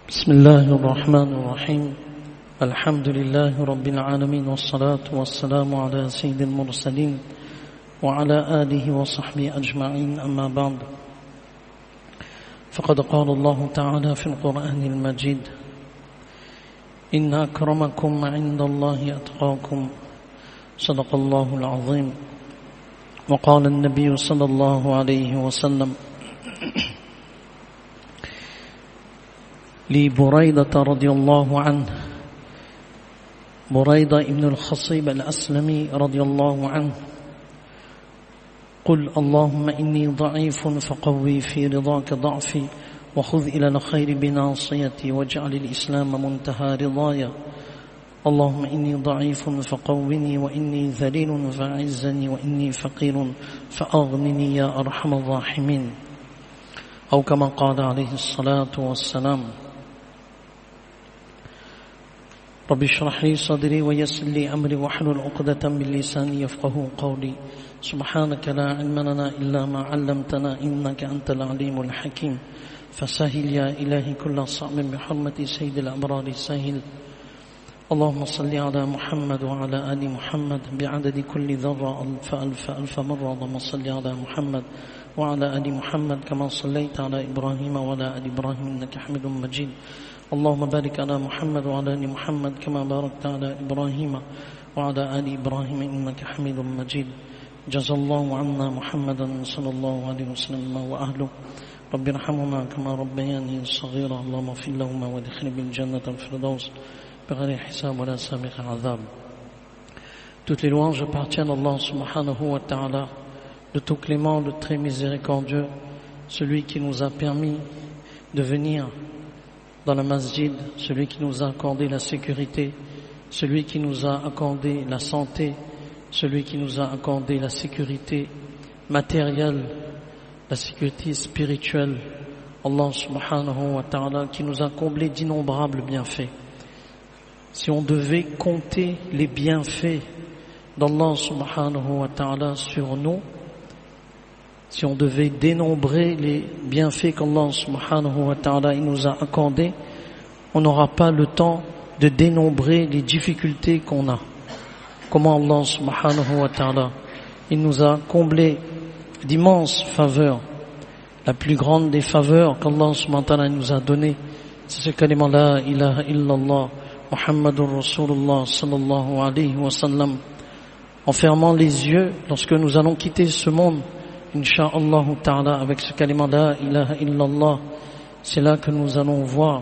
بسم الله الرحمن الرحيم الحمد لله رب العالمين والصلاة والسلام على سيد المرسلين وعلى آله وصحبه أجمعين أما بعد فقد قال الله تعالى في القرآن المجيد إن أكرمكم عند الله أتقاكم صدق الله العظيم وقال النبي صلى الله عليه وسلم لبريدة رضي الله عنه بريدة ابن الخصيب الأسلمي رضي الله عنه قل اللهم إني ضعيف فقوي في رضاك ضعفي وخذ إلى الخير بناصيتي واجعل الإسلام منتهى رضايا اللهم إني ضعيف فقوني وإني ذليل فأعزني وإني فقير فأغنني يا أرحم الراحمين أو كما قال عليه الصلاة والسلام رب اشرح لي صدري ويسر لي أمري واحلل عقدة من لساني يفقهوا قولي سبحانك لا علم لنا إلا ما علمتنا إنك أنت العليم الحكيم فسهل يا إلهي كل صعب بحرمة سيد الأبرار سهل اللهم صل على محمد وعلى آل محمد بعدد كل ذرة ألف مرة اللهم صل على محمد وعلى آل محمد كما صليت على إبراهيم وعلى آل إبراهيم إنك حميد مجيد اللهم بارك على محمد وعلى آل محمد كما باركت على إبراهيم وعلى آل إبراهيم إنك حميد مجيد جزا الله عنا محمدا صلى الله عليه وسلم وأهله رب ارحمهما كما ربياني صغيرا اللهم اغفر لهما وادخلهم بالجنة الفردوس بغير حساب ولا سابق عذاب. Toutes les louanges appartiennent à Allah subhanahu wa ta'ala, le tout clément, le très miséricordieux, celui qui nous a permis de venir dans la masjid, celui qui nous a accordé la sécurité, celui qui nous a accordé la santé, celui qui nous a accordé la sécurité matérielle, la sécurité spirituelle, Allah subhanahu wa ta'ala qui nous a comblé d'innombrables bienfaits. Si on devait compter les bienfaits d'Allah subhanahu wa ta'ala sur nous, si on devait dénombrer les bienfaits qu'Allah subhanahu wa ta'ala il nous a accordés, on n'aura pas le temps de dénombrer les difficultés qu'on a. Comment Allah subhanahu wa ta'ala il nous a comblé d'immenses faveurs. La plus grande des faveurs qu'Allah subhanahu wa ta'ala nous a donné, c'est ce kalima la ilaha illallah Muhammadur Rasulullah sallallahu alayhi wa sallam. En fermant les yeux lorsque nous allons quitter ce monde, Inch'Allah ta'ala, avec ce kalima la ilaha illallah, c'est là que nous allons voir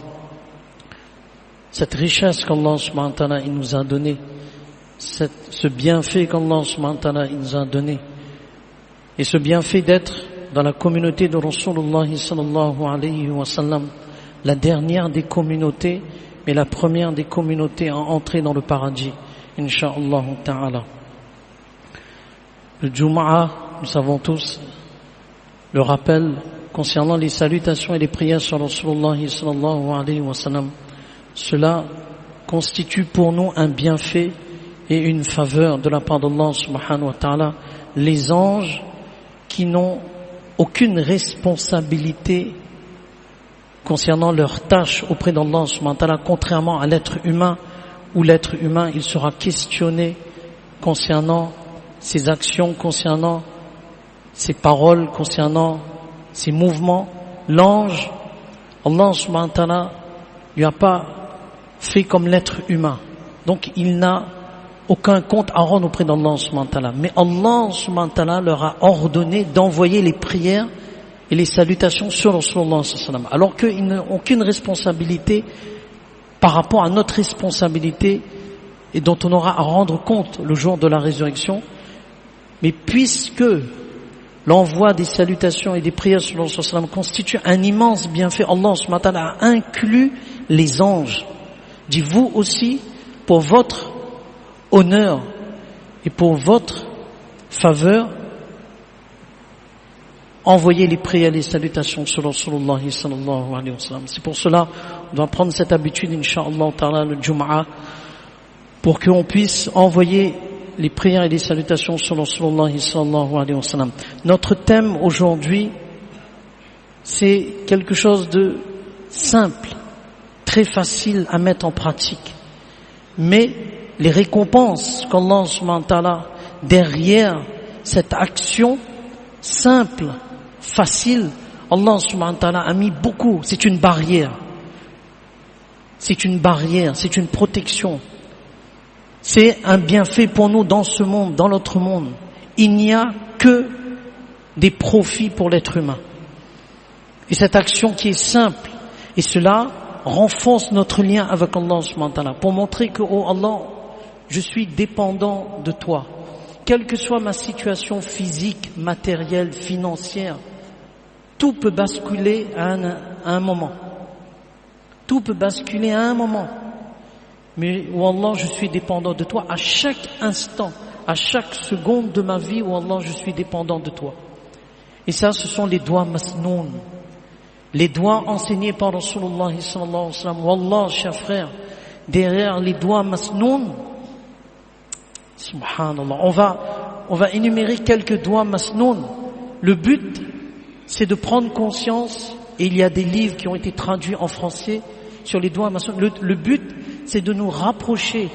cette richesse qu'Allah subhanahu wa ta'ala il nous a donné, ce bienfait qu'Allah subhanahu wa ta'ala il nous a donné, et ce bienfait d'être dans la communauté de Rasulullah sallallahu alayhi wa sallam, la dernière des communautés, mais la première des communautés à entrer dans le paradis, Inch'Allah ta'ala. Le Jumu'ah, nous savons tous, le rappel concernant les salutations et les prières sur Rasulullah sallallahu alayhi wa sallam, cela constitue pour nous un bienfait et une faveur de la part d'Allah subhanahu wa ta'ala. Les anges qui n'ont aucune responsabilité concernant leurs tâches auprès d'Allah subhanahu wa ta'ala, contrairement à l'être humain, où l'être humain il sera questionné concernant ses actions, concernant ses paroles, concernant ses mouvements. L'ange, Allah subhanahu wa ta'ala lui a pas fait comme l'être humain, donc il n'a aucun compte à rendre auprès d'Allah subhanahu wa ta'ala, mais Allah subhanahu wa ta'ala leur a ordonné d'envoyer les prières et les salutations sur Rasulullah sallallahu alayhi wa sallam, alors qu'ils n'ont aucune responsabilité par rapport à notre responsabilité et dont on aura à rendre compte le jour de la résurrection. Mais puisque l'envoi des salutations et des prières sur Rasulullah sallallahu alayhi wa sallam constitue un immense bienfait, Allah subhanahu wa ta'ala a inclus les anges. Dit vous aussi, pour votre honneur et pour votre faveur, envoyez les prières et les salutations sur Rasulullah sallallahu alayhi wa sallam. C'est pour cela on doit prendre cette habitude, Inch'Allah ta'ala, le Jumu'ah, pour qu'on puisse envoyer les prières et les salutations sur Rasulullah sallallahu alayhi wa sallam. Notre thème aujourd'hui, c'est quelque chose de simple, très facile à mettre en pratique. Mais les récompenses qu'Allah subhanahu wa ta'ala, derrière cette action simple, facile, Allah subhanahu wa ta'ala a mis beaucoup. C'est une barrière. C'est une barrière, c'est une protection. C'est un bienfait pour nous dans ce monde, dans l'autre monde. Il n'y a que des profits pour l'être humain. Et cette action qui est simple, et cela renforce notre lien avec Allah subhanahu wa ta'ala, pour montrer que, oh Allah, je suis dépendant de toi. Quelle que soit ma situation physique, matérielle, financière, tout peut basculer à un moment. Tout peut basculer à un moment. Mais, oh Allah, je suis dépendant de toi à chaque instant, à chaque seconde de ma vie, oh Allah, je suis dépendant de toi. Et ça, ce sont les doigts masnoun. Les doigts enseignés par Rasulullah sallallahu alayhi wa sallam. Wallah, chers frères, derrière les doigts masnoun, subhanallah, on va énumérer quelques doigts masnoun. Le but, c'est de prendre conscience, et il y a des livres qui ont été traduits en français sur les doigts masnoun. Le but, c'est de nous rapprocher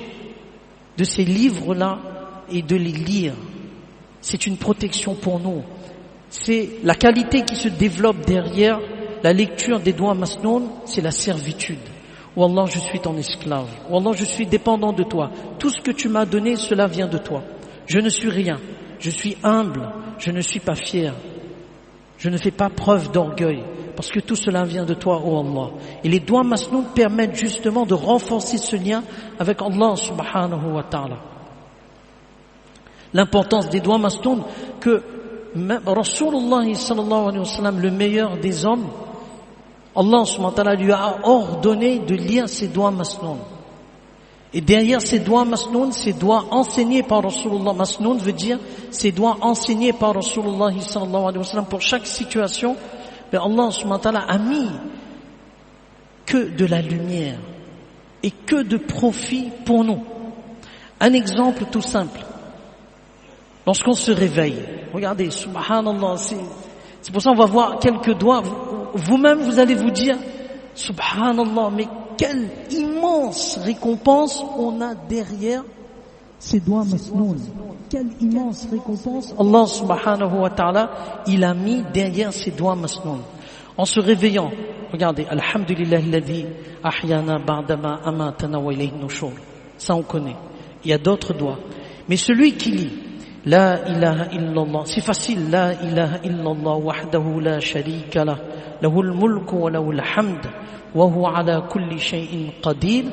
de ces livres-là et de les lire. C'est une protection pour nous. C'est la qualité qui se développe derrière la lecture des doigts masnoun, c'est la servitude. Oh Allah, je suis ton esclave. Oh Allah, je suis dépendant de toi. Tout ce que tu m'as donné, cela vient de toi. Je ne suis rien. Je suis humble. Je ne suis pas fier. Je ne fais pas preuve d'orgueil. Parce que tout cela vient de toi, oh Allah. Et les doigts masnoun permettent justement de renforcer ce lien avec Allah subhanahu wa ta'ala. L'importance des doigts masnoun, que même Rasulullah sallallahu alayhi wa sallam, le meilleur des hommes, Allah subhanahu wa ta'ala lui a ordonné de lire ses doigts masnoun. Et derrière ces doigts masnoun, ces doigts enseignés par Rasulullah, masnoun veut dire ces doigts enseignés par Rasulullah sallallahu alayhi wa sallam pour chaque situation, mais Allah subhanahu wa ta'ala a mis que de la lumière et que de profit pour nous. Un exemple tout simple. Lorsqu'on se réveille, regardez, subhanallah, c'est pour ça qu'on va voir quelques doigts. Vous-même, vous allez vous dire, subhanallah, mais quelle immense récompense on a derrière ces doigts masnoun. Quelle immense récompense Allah subhanahu wa ta'ala, il a mis derrière ces doigts masnoun. En se réveillant, regardez, alhamdulillah alladhi ahyana ba'dama amatana wa ilayhi nushur. Ça on connaît. Il y a d'autres doigts. Mais celui qui lit La ilaha illallah, c'est facile, La ilaha illallah wahdahu la sharika lah, lahul mulku wa lahul hamd, wa huwa ala kulli shay'in qadir.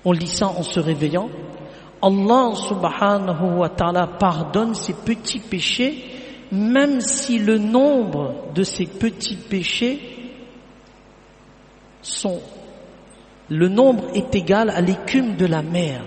On lit ça en se réveillant. Allah subhanahu wa ta'ala pardonne ses petits péchés, même si le nombre de ces petits péchés le nombre est égal à l'écume de la mer.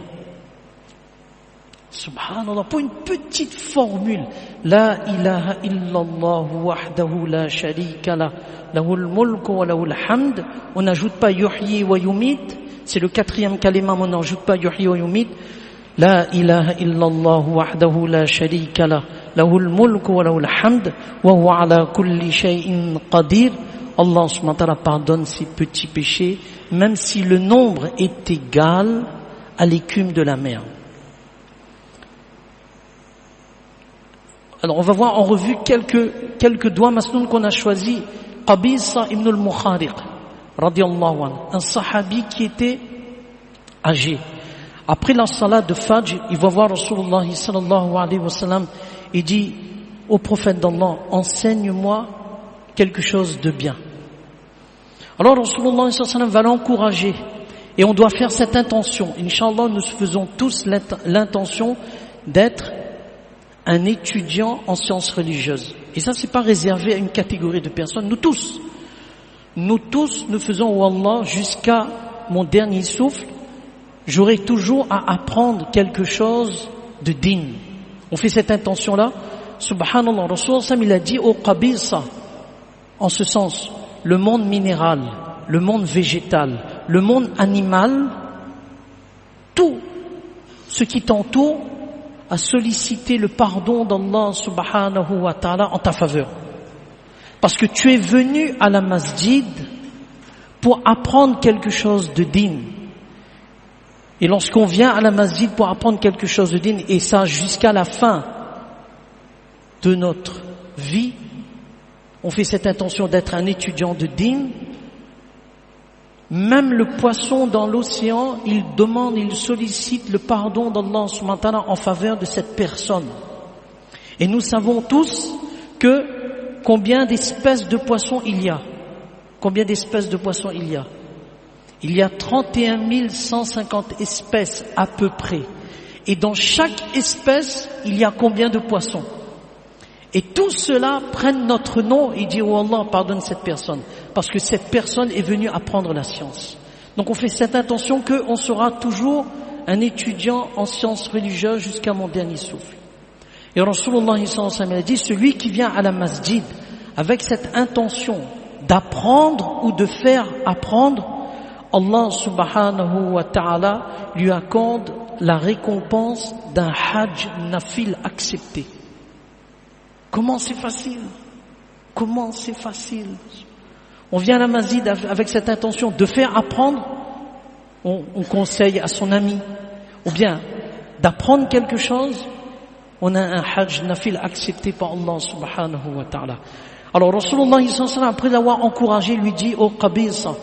Subhanallah, pour une petite formule, La ilaha illallah wahdahu la sharika lah, lahul mulku wa lahul hamd, on n'ajoute pas yuhyi wa yumit, c'est le quatrième kalima, on n'ajoute pas yuhyi wa yumit. La ilaha illallah wahdahu la sharika lah, lahul mulku wa lahul hamd, wa huwa ala kulli shay'in qadir. Allah subhanahu wa ta'ala pardonne ses petits péchés, même si le nombre est égal à l'écume de la mer. Alors on va voir en revue quelques doigts masnoun qu'on a choisis. Qabisa ibn al-Mukhariq, radiyallahu anhu, un sahabi qui était âgé. Après la salat de Fajr, il va voir Rasulullah sallallahu alayhi wa sallam et dit au prophète d'Allah, enseigne-moi quelque chose de bien. Alors Rasulullah sallallahu alayhi wa sallam va l'encourager et on doit faire cette intention. Inch'Allah, nous faisons tous l'intention d'être un étudiant en sciences religieuses. Et ça, c'est pas réservé à une catégorie de personnes. Nous tous, nous faisons, oh Allah, jusqu'à mon dernier souffle, j'aurai toujours à apprendre quelque chose de digne. On fait cette intention-là. Subhanallah, Rasulullah sallam, il a dit au qabisa, en ce sens, le monde minéral, le monde végétal, le monde animal, tout ce qui t'entoure à solliciter le pardon d'Allah subhanahu wa ta'ala en ta faveur. Parce que tu es venu à la masjid pour apprendre quelque chose de digne. Et lorsqu'on vient à la masjid pour apprendre quelque chose de digne, et ça jusqu'à la fin de notre vie, on fait cette intention d'être un étudiant de digne. Même le poisson dans l'océan, il demande, il sollicite le pardon d'Allah subhanahu wa ta'ala en faveur de cette personne. Et nous savons tous que combien d'espèces de poissons il y a. Combien d'espèces de poissons il y a? Il y a 31 150 espèces à peu près. Et dans chaque espèce, il y a combien de poissons? Et tous ceux-là prennent notre nom et disent « Oh Allah, pardonne cette personne ». Parce que cette personne est venue apprendre la science. Donc on fait cette intention qu'on sera toujours un étudiant en sciences religieuses jusqu'à mon dernier souffle. Et Rasulullah sallallahu alayhi wa sallam a dit « Celui qui vient à la masjid avec cette intention d'apprendre ou de faire apprendre, Allah subhanahu wa ta'ala lui accorde la récompense d'un hajj nafil accepté. » Comment c'est facile? Comment c'est facile? On vient à la masjid avec cette intention de faire apprendre, on conseille à son ami, ou bien d'apprendre quelque chose, on a un hajj nafil accepté par Allah subhanahu wa ta'ala. Alors Rasulullah sallallahu alayhi wa sallam, après l'avoir encouragé, lui dit « Oh Qabisa,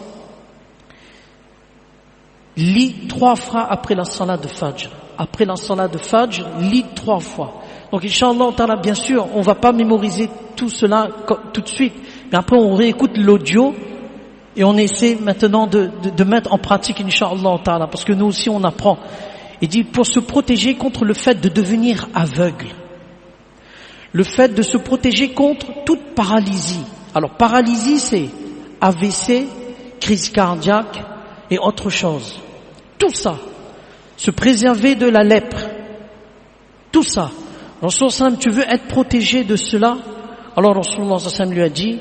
lis 3 fois après la salat de Fajr. Après la salat de Fajr, lis 3 fois. » Donc, Inch'Allah, bien sûr, on va pas mémoriser tout cela tout de suite. Mais après, on réécoute l'audio et on essaie maintenant de mettre en pratique, Inch'Allah, parce que nous aussi, on apprend. Il dit, pour se protéger contre le fait de devenir aveugle. Le fait de se protéger contre toute paralysie. Alors, paralysie, c'est AVC, crise cardiaque et autre chose. Tout ça. Se préserver de la lèpre. Tout ça. Rasulullah sallam, tu veux être protégé de cela? Alors Rasulullah sallam lui a dit,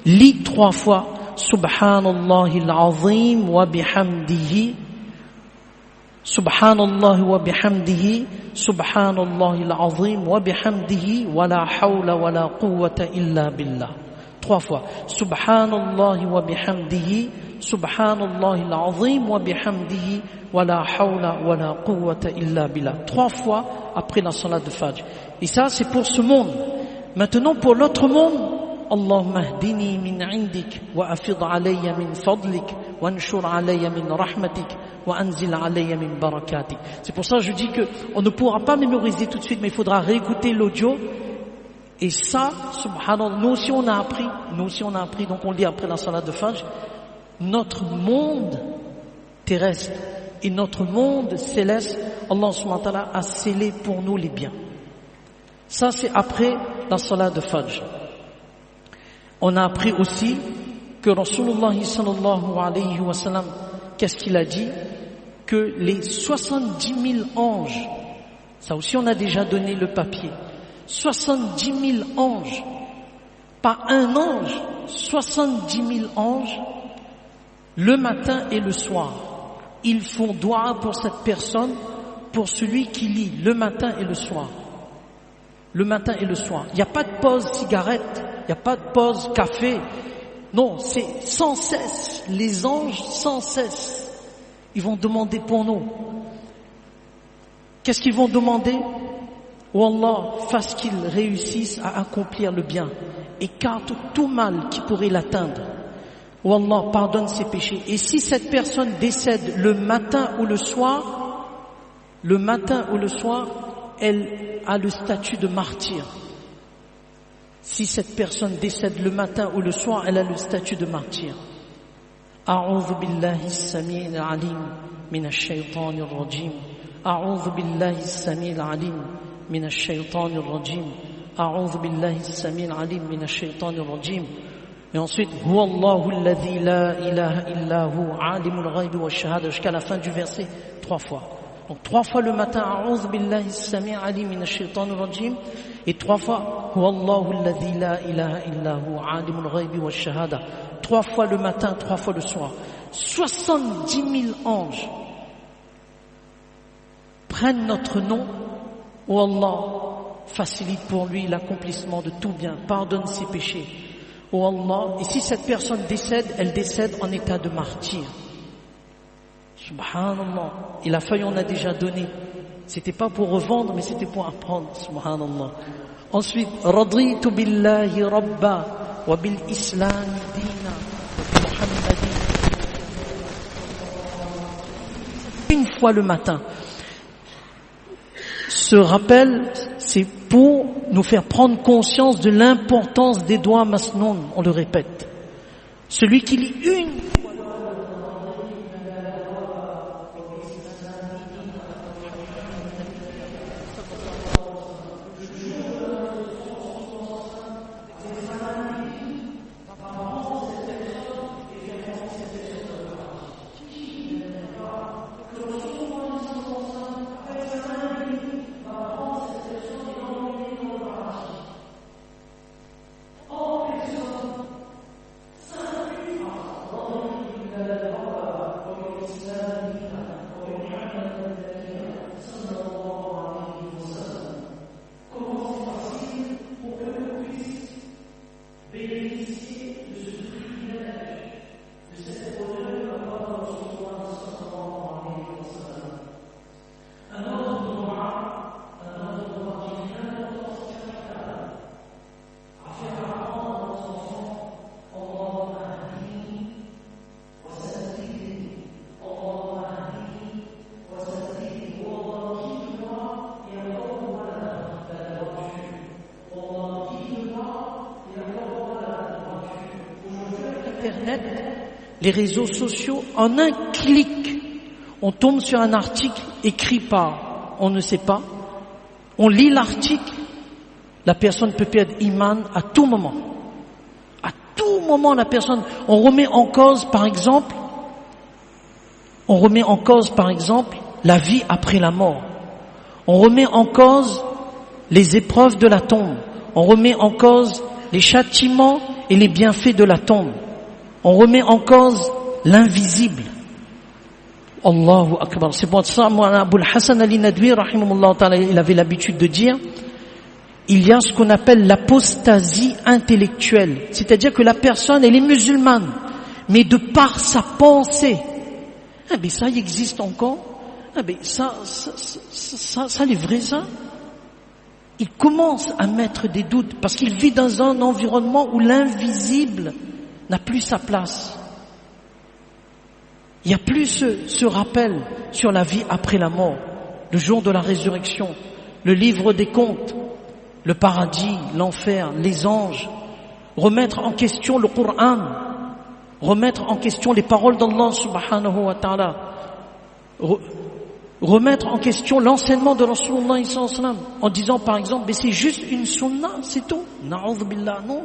lis 3 fois Subhanallah al-azim wa bihamdihi, Subhanallah wa bihamdihi, Subhanallah al-azim wa bihamdihi, wa la hawla wa la quwwata illa billah. 3 fois. Subhanallah wa bihamdihi, Subhanallah al-azim wa bihamdihi, wa la hawla wa la quwwata illa billah. 3 fois après la salat de Fajr. Et ça, c'est pour ce monde. Maintenant, pour l'autre monde, Allahumma hdini min indik, wa afid alayya min fadlik, wa anshur alayya min rahmatik, wa anzil alayya min barakatik. C'est pour ça que je dis que on ne pourra pas mémoriser tout de suite, mais il faudra réécouter l'audio. Et ça, subhanallah, nous aussi on a appris, donc on lit après la salat de Fajr. Notre monde terrestre et notre monde céleste, Allah subhanahu wa ta'ala a scellé pour nous les biens. Ça c'est après la salat de Fajr. On a appris aussi que Rasulullah sallallahu alayhi wa sallam, qu'est-ce qu'il a dit? Que les 70 000 anges, ça aussi on a déjà donné le papier, 70 000 anges, pas un ange, 70 000 anges, le matin et le soir, ils font doua pour cette personne, pour celui qui lit le matin et le soir. Le matin et le soir. Il n'y a pas de pause cigarette, il n'y a pas de pause café. Non, c'est sans cesse. Les anges, sans cesse, ils vont demander pour nous. Qu'est-ce qu'ils vont demander? Oh Allah, fasse qu'ils réussissent à accomplir le bien. Écarte tout mal qui pourrait l'atteindre. Oh Allah, pardonne ses péchés. Et si cette personne décède le matin ou le soir, elle a le statut de martyr. Si cette personne décède le matin ou le soir, elle a le statut de martyr. A'udhu billahi as-sami'il 'alim minash shaytanir rajim. A'udhu billahi as-sami'il 'alim minash shaytanir rajim. A'udhu billahi as-sami'il 'alim minash shaytanir rajim. Et ensuite, Huwa Allahu alladhi la ilaha illa hu 'alimul ghaibi wash-shahada, jusqu'à la fin du verset 3 fois. Donc 3 fois le matin, A'udhu billahi as-sami'il 'alim minash shaytanir rajim, et 3 fois Huwa Allahu alladhi la ilaha illa hu 'alimul ghaibi wash-shahada. 3 fois le matin, 3 fois le soir. 70 000 anges prennent notre nom. Oh Allah, facilite pour lui l'accomplissement de tout bien, pardonne ses péchés. Oh Allah, et si cette personne décède, elle décède en état de martyr. Subhanallah. Et la feuille on a déjà donné. C'était pas pour revendre, mais c'était pour apprendre. Subhanallah. Ensuite, raditu billahi rabba wa bil islam dina wa bi muhammadin. Une fois le matin. Ce rappel, c'est pour nous faire prendre conscience de l'importance des doigts masnoun, on le répète. Celui qui lit une Internet, les réseaux sociaux, en un clic, on tombe sur un article écrit par on ne sait pas, on lit l'article, la personne peut perdre iman à tout moment. À tout moment, la personne, on remet en cause, par exemple, la vie après la mort. On remet en cause les épreuves de la tombe. On remet en cause les châtiments et les bienfaits de la tombe. On remet en cause l'invisible. Allahu Akbar. C'est pour ça, moi, Abul Hassan Ali Nadwi, rahimahullah ta'ala, il avait l'habitude de dire, il y a ce qu'on appelle l'apostasie intellectuelle. C'est-à-dire que la personne, elle est musulmane, mais de par sa pensée, ça il existe encore. Ça les vrais ça. Il commence à mettre des doutes parce qu'il vit dans un environnement où l'invisible n'a plus sa place. Il n'y a plus ce rappel sur la vie après la mort, le jour de la résurrection, le livre des comptes, le paradis, l'enfer, les anges, remettre en question le Coran, remettre en question les paroles d'Allah subhanahu wa ta'ala, remettre en question l'enseignement de Rasulullah sallallahu alayhi wa sallam, en disant par exemple, mais c'est juste une sunna, c'est tout. Na'udhu billah, non.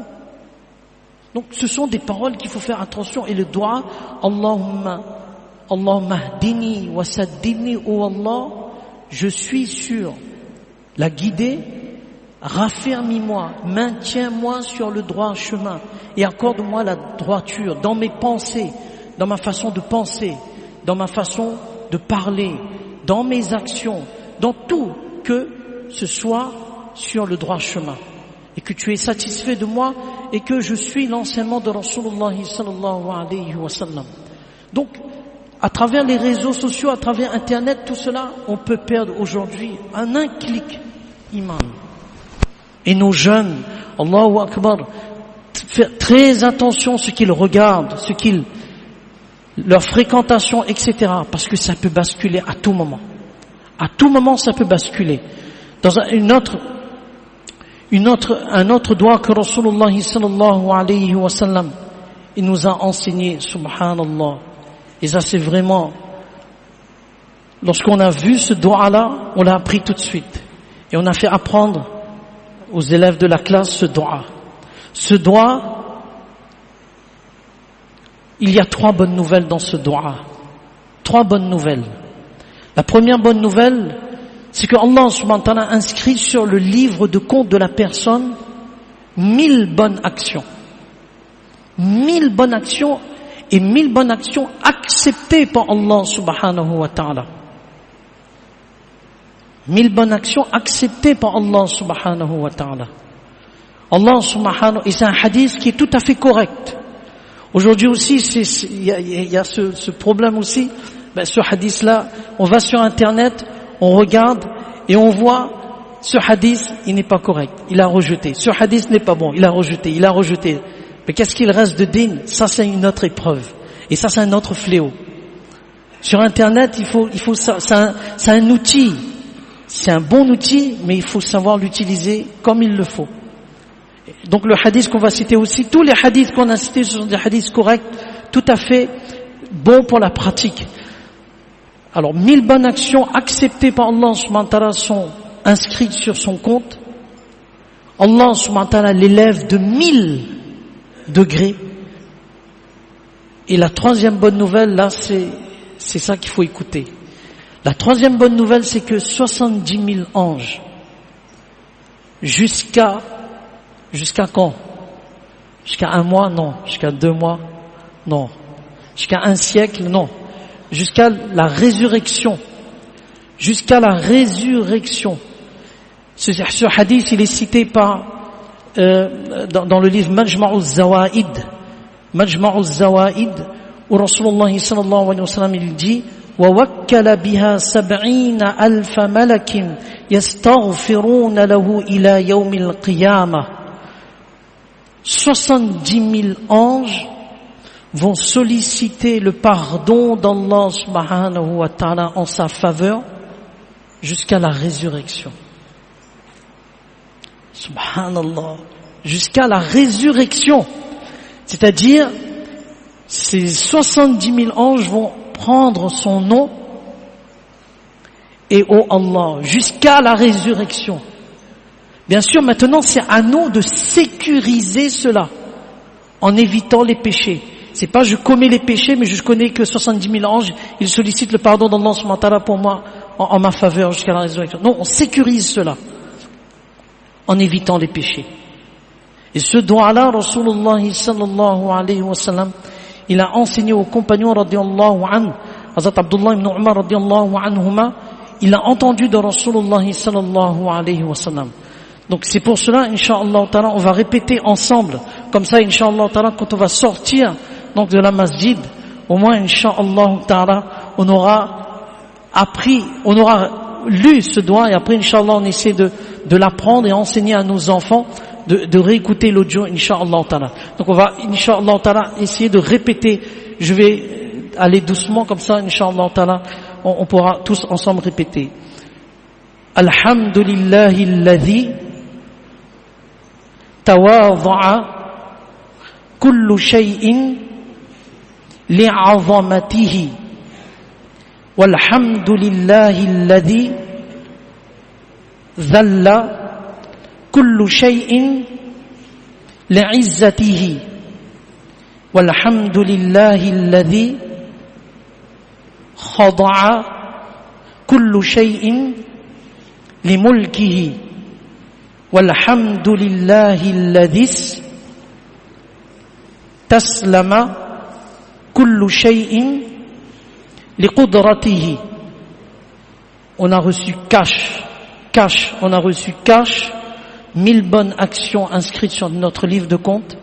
Donc ce sont des paroles qu'il faut faire attention. Et le doigt, Allahumma hdini wa saddini, oh Allah, je suis sur la guidée, raffermis-moi, maintiens-moi sur le droit chemin et accorde-moi la droiture dans mes pensées, dans ma façon de penser, dans ma façon de parler, dans mes actions, dans tout, que ce soit sur le droit chemin. Et que tu es satisfait de moi et que je suis l'enseignement de Rasulullah sallallahu alayhi wa sallam. Donc, à travers les réseaux sociaux, à travers Internet, tout cela, on peut perdre aujourd'hui en un clic iman. Et nos jeunes, Allahu Akbar, faire très attention à ce qu'ils regardent, leur fréquentation, etc. Parce que ça peut basculer à tout moment. À tout moment, ça peut basculer. Dans un autre doigt que Rasulullah sallallahu alayhi wa sallam, il nous a enseigné, subhanallah. Et ça c'est vraiment, lorsqu'on a vu ce doigt-là, on l'a appris tout de suite. Et on a fait apprendre aux élèves de la classe ce doigt. Ce doigt, il y a 3 bonnes nouvelles dans ce doigt. 3 bonnes nouvelles. La première bonne nouvelle, c'est que Allah subhanahu wa ta'ala inscrit sur le livre de compte de la personne 1000 bonnes actions. 1000 bonnes actions et 1000 bonnes actions acceptées par Allah subhanahu wa ta'ala. 1000 bonnes actions acceptées par Allah subhanahu wa ta'ala. Allah subhanahu, et c'est un hadith qui est tout à fait correct. Aujourd'hui aussi, il y a ce problème aussi. Ce hadith-là, on va sur Internet, on regarde et on voit ce hadith, il n'est pas correct, il a rejeté. Ce hadith n'est pas bon, il a rejeté. Mais qu'est-ce qu'il reste de din? Ça, c'est une autre épreuve. Et ça, c'est un autre fléau. Sur Internet, il faut c'est un outil. C'est un bon outil, mais il faut savoir l'utiliser comme il le faut. Donc le hadith qu'on va citer aussi, tous les hadiths qu'on a cités sont des hadiths corrects, tout à fait bons pour la pratique. Alors 1000 bonnes actions acceptées par Allah subhanahu wa ta'ala sont inscrites sur son compte. Allah subhanahu wa ta'ala l'élève de 1000 degrés. Et la troisième bonne nouvelle, là, c'est ça qu'il faut écouter. La troisième bonne nouvelle, c'est que 70 000 anges, jusqu'à quand? Jusqu'à 1 mois? Non. Jusqu'à 2 mois? Non. Jusqu'à 1 siècle? Non. Jusqu'à la résurrection. Jusqu'à la résurrection. Ce hadith, il est cité dans le livre Majma'uz Zawaid, où Rasulullah sallallahu alayhi wa sallam, il dit وَوَكَّلَ بِهَا 70,000 مَلَكٍ يَسْتَغْفِرُونَ لَهُ إِلَى يَوْمِ الْقِيَامَةِ. 70 000 anges vont solliciter le pardon d'Allah subhanahu wa ta'ala en sa faveur jusqu'à la résurrection. Subhanallah. Jusqu'à la résurrection. C'est-à-dire, ces 70 000 anges vont prendre son nom et oh Allah, jusqu'à la résurrection. Bien sûr, maintenant, c'est à nous de sécuriser cela en évitant les péchés. C'est pas je commets les péchés, mais je connais que 70 000 anges, ils sollicitent le pardon d'Allah subhanahu wa ta'ala pour moi en ma faveur jusqu'à la résurrection. Non, on sécurise cela en évitant les péchés. Et ce doigt-là, Rasulullah sallallahu alayhi wa sallam, il a enseigné aux compagnons radiyallahu anhu, Hazrat Abdullah ibn Umar radiyallahu anhuma, il a entendu de Rasulullah sallallahu alayhi wa sallam. Donc c'est pour cela, incha'Allah ta'ala, on va répéter ensemble. Comme ça, incha'Allah ta'ala, quand on va sortir donc de la masjid, au moins, incha'Allah ta'ala, on aura appris, on aura lu ce doigt, et après, incha'Allah, on essaie de l'apprendre et enseigner à nos enfants, de réécouter l'audio, incha'Allah ta'ala. Donc on va, incha'Allah ta'ala, essayer de répéter. Je vais aller doucement, comme ça, incha'Allah ta'ala, on pourra tous ensemble répéter. Alhamdulillahi alladhi tawadha'a kullu shay'in li'azamatihi walhamdulillahi alladhi dhalla kullu shay'in li'izzatihi walhamdulillahi alladhi khada'a kullu shay'in limulkihi walhamdulillahi alladhi taslama kullu shay'in liqudratihi. On a reçu on a reçu 1000 bonnes actions inscrites sur notre livre de compte,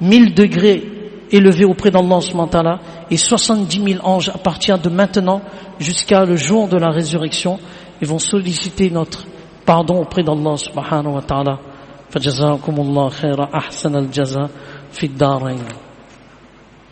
1000 degrés élevés auprès d'Allah subhanahu wa ta'ala, et 70 000 anges à partir de maintenant jusqu'à le jour de la résurrection, ils vont solliciter notre pardon auprès d'Allah subhanahu wa ta'ala. فجزاكم الله خيرا أحسن الجزاء في الدارين.